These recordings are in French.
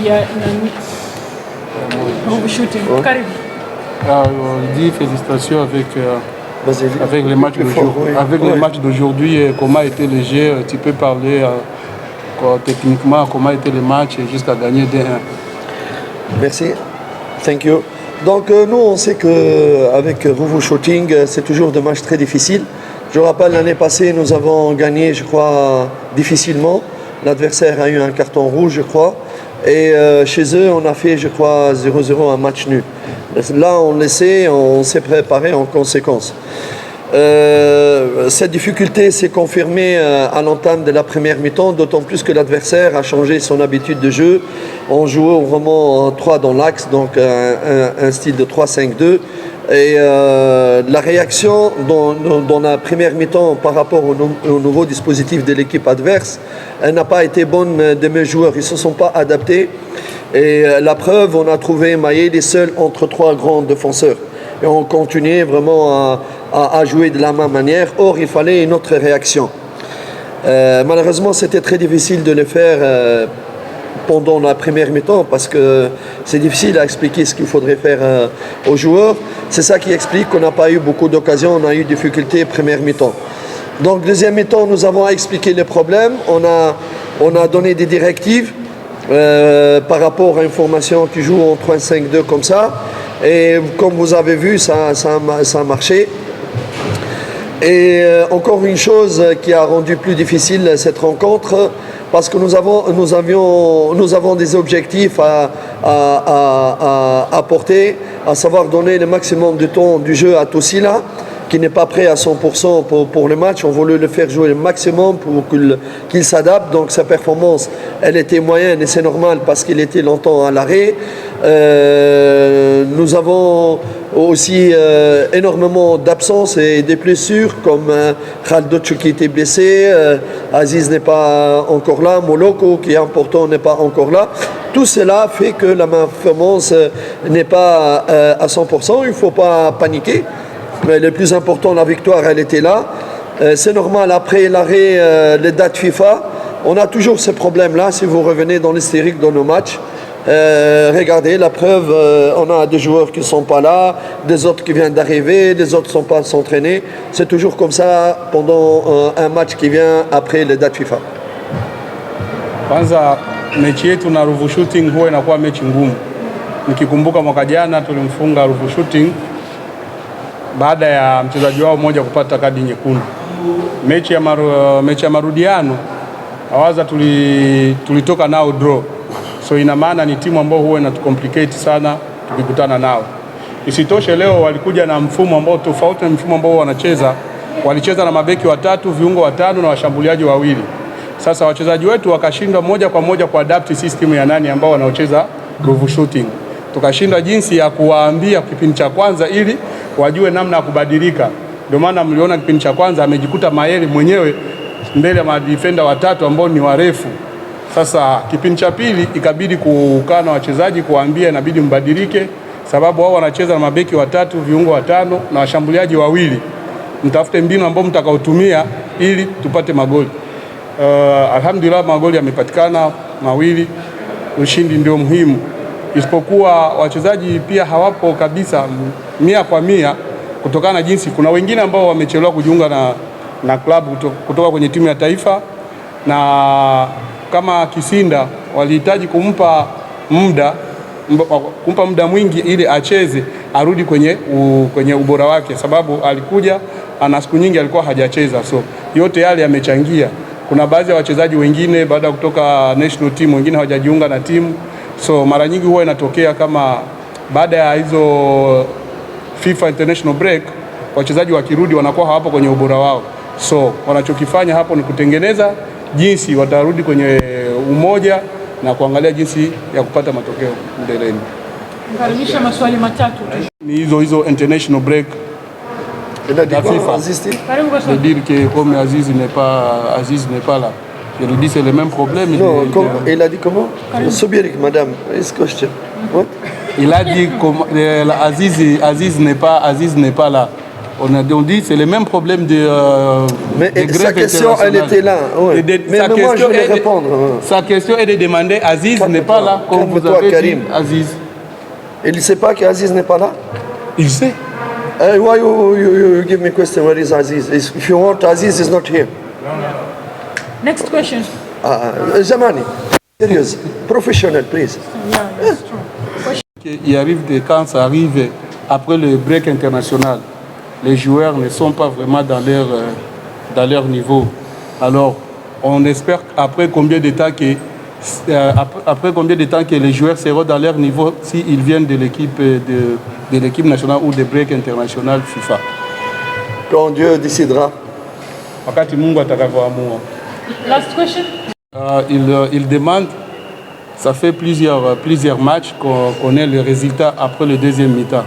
ya Ruvu Shooting. Karibu. Je dis félicitations avec les matchs d'aujourd'hui. Avec les matchs d'aujourd'hui, comment a été le jeu, tu peux parler techniquement comment a été le match jusqu'à gagner 2-1. Merci. Thank you. Donc nous on sait qu'avec Ruvu Shooting c'est toujours des matchs très difficiles. Je rappelle l'année passée nous avons gagné je crois difficilement. L'adversaire a eu un carton rouge je crois. Et chez eux on a fait je crois 0-0 un match nul. Là on s'est préparé en conséquence. Cette difficulté s'est confirmée à l'entame de la première mi-temps, d'autant plus que l'adversaire a changé son habitude de jeu. On jouait vraiment en 3 dans l'axe, donc un style de 3-5-2. Et la réaction dans la première mi-temps par rapport au nouveau dispositif de l'équipe adverse, elle n'a pas été bonne de mes joueurs. Ils ne se sont pas adaptés. Et la preuve, on a trouvé Maïli seul entre 3 grands défenseurs. Et on continuait vraiment à jouer de la même manière. Or, il fallait une autre réaction. Malheureusement, c'était très difficile de le faire pendant la première mi-temps parce que c'est difficile à expliquer ce qu'il faudrait faire aux joueurs. C'est ça qui explique qu'on n'a pas eu beaucoup d'occasions, on a eu des difficultés première mi-temps. Donc, deuxième mi-temps, nous avons expliqué les problèmes. On a donné des directives par rapport à une formation qui joue en 3-5-2 comme ça. Et comme vous avez vu, ça a marché. Et encore une chose qui a rendu plus difficile cette rencontre, parce que nous avons des objectifs à porter, à savoir donner le maximum de temps du jeu à Tossila, qui n'est pas prêt à 100% pour le match. On voulait le faire jouer le maximum pour qu'il s'adapte. Donc sa performance, elle était moyenne et c'est normal parce qu'il était longtemps à l'arrêt. Nous avons aussi énormément d'absences et des blessures comme Khaldocho qui était blessé, Aziz n'est pas encore là, Moloko qui est important n'est pas encore là. Tout cela fait que la performance n'est pas à 100%. Il ne faut pas paniquer. Mais le plus important, la victoire, elle était là. C'est normal, après l'arrêt, les dates FIFA, on a toujours ce problème-là. Si vous revenez dans l'hystérique de nos matchs, regardez, la preuve, on a des joueurs qui ne sont pas là, des autres qui viennent d'arriver, des autres ne sont pas s'entraîner. C'est toujours comme ça pendant un match qui vient après les dates FIFA. Kwanza mechi yetu na Ruvu Shooting huwa inakuwa mechi ngumu. Nikikumbuka mwaka jana tulimfunga Ruvu Shooting baada ya mchezaji wao mmoja kupata kadi nyekundu. Mechi ya marudiano awaza tulitoka nao draw. So ina maana ni timu ambayo huwa inatucomplicate sana tukikutana nao. Isitoshe leo walikuja na mfumo ambao tofauti na mfumo ambao wanacheza. Walicheza na mabeki watatu, viungo watano na washambuliaji wawili. Sasa wachezaji wetu wakashindwa moja kwa moja kuadapt system ya nani ambao wanaocheza Ruvu Shooting. Tukashindwa jinsi ya kuwaambia kipindi cha kwanza ili wajue namna ya kubadilika. Ndio maana mliona kipindi cha kwanza amejikuta Mayele mwenyewe mbele ya madefender watatu ambao ni warefu. Sasa kipindi cha pili ikabidi kukaa na wachezaji kuwaambia inabidi mbadilike, sababu wao wanacheza na mabeki watatu, viungo watano na washambuliaji wawili. Mtafute mbinu ambao mtakaotumia ili tupate magoli. Alhamdulillah magoli yamepatikana mawili. Ushindi ndio muhimu. Isipokuwa wachezaji pia hawapo kabisa 100% kutokana na jinsi kuna wengine ambao wamechelewa kujiunga na klabu kutoka kwenye timu ya taifa, na kama Kisinda walihitaji kumpa muda mwingi ili acheze arudi kwenye ubora wake, sababu alikuja ana siku nyingi alikuwa hajacheza. So yote yale yamechangia. Kuna baadhi ya wachezaji wengine baada ya kutoka national team wengine hawajajiunga na timu. So mara nyingi huwa inatokea kama baada ya hizo FIFA international break wachezaji wakirudi wanakuwa hawapo kwenye ubora wao. So wanachokifanya hapo ni kutengeneza jinsi watarudi kwenye umoja na kuangalia jinsi ya kupata matokeo mbeleni. Ngaribisha maswali matatu. Ni hizo international break. La FIFA. Je dire que comme Aziz n'est pas là. Je lui dis c'est le même problème. Non, il a dit comment? Sobirik, madame. Est-ce que je... Il a dit Aziz n'est pas là. On dit c'est le même problème Mais des sa grèves question, elle internationales. était là. Ouais. Mais moi, je vais répondre. Sa question est de demander Aziz n'est pas là, comme vous Calme-toi, avez Karim. dit Aziz. Il ne sait pas qu'Aziz n'est pas là? Il sait. Why you give me question, where is Aziz? If you want, Aziz is not here. Next question. Zamani, serious, professional, please. Yeah, that's true. Il arrive quand ça arrive après le break international, les joueurs ne sont pas vraiment dans leur niveau. Alors, on espère après combien de temps que les joueurs seront dans leur niveau s'ils viennent de l'équipe nationale ou de break international FIFA. Quand Dieu décidera. Wakati Mungu atakavyoamua. Last question. Il demande, ça fait plusieurs matchs qu'on connaît les résultats après le deuxième mi-temps.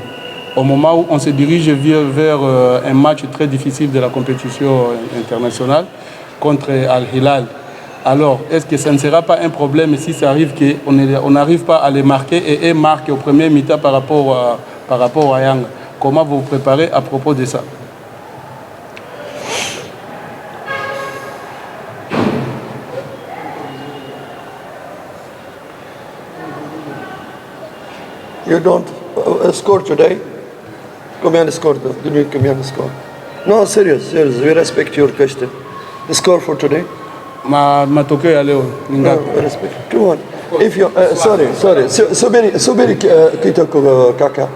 Au moment où on se dirige vers un match très difficile de la compétition internationale contre Al-Hilal. Alors, est-ce que ça ne sera pas un problème si ça arrive qu'on n'arrive pas à les marquer et eux marquent au premier mi-temps par rapport à Yang? Comment vous vous préparez à propos de ça? You don't score today? Combien de score? Dis-lui combien de score? No, serious. We respect your question. The score for today? Matokeo ya leo ni No, ngapi? we respect. 2-1. If you, sorry. Subiri kitoko kaka.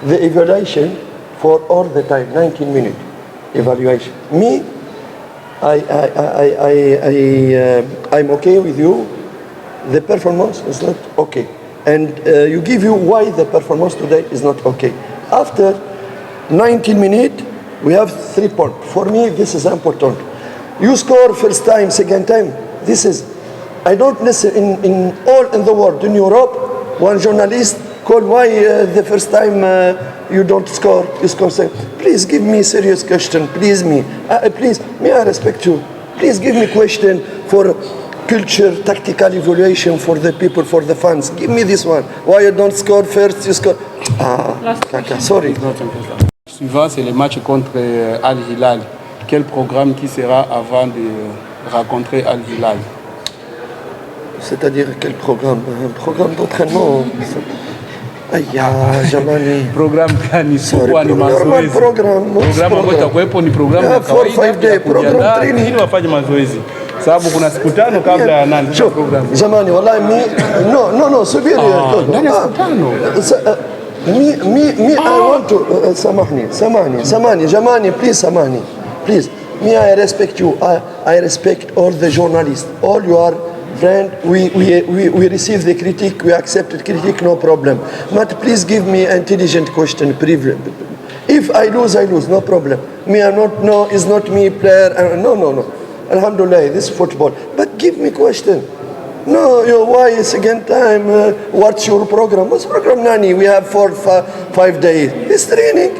The evaluation for all the time, 19 minute evaluation. Me, I'm okay with you. The performance is not okay. And you give you why the performance today is not okay. After 19 minutes, we have 3 points. For me, this is important. You score first time, second time. This is, I don't listen in all in the world. In Europe, one journalist called why the first time you don't score, you score second. Please give me serious question. Please me, I respect you. Please give me question for culture, tactical evaluation for the people, for the fans. Give me this one. Why you don't score first, you score. Kaka, sorry. Suivant, c'est le match contre Al-Hilal. Quel programme qui sera avant de rencontrer Al-Hilal? C'est-à-dire quel programme? Un programme d'entraînement. Aïe, jamani. Programme gani? Normal programme. Programme ambayo itakuwepo ni programu ya kawaida ya kujiandaa ili wafanye mazoezi. Sababu kuna siku 5 kabla ya nani program. Jamani, wallahi no, subiri. Ndani ya siku 5. Me, I want to samahni, jamani, please samahni, please. Me, I respect you. I respect all the journalists, all your friend. We receive the critique, we accept the critique, no problem. But please give me intelligent question. If I lose, no problem. Me, I'm not. No, it's not me player. No. Alhamdulillah, this is football. But give me question. No, why second time? What's your program? What's program, Nani? We have 4-5 days. It's training.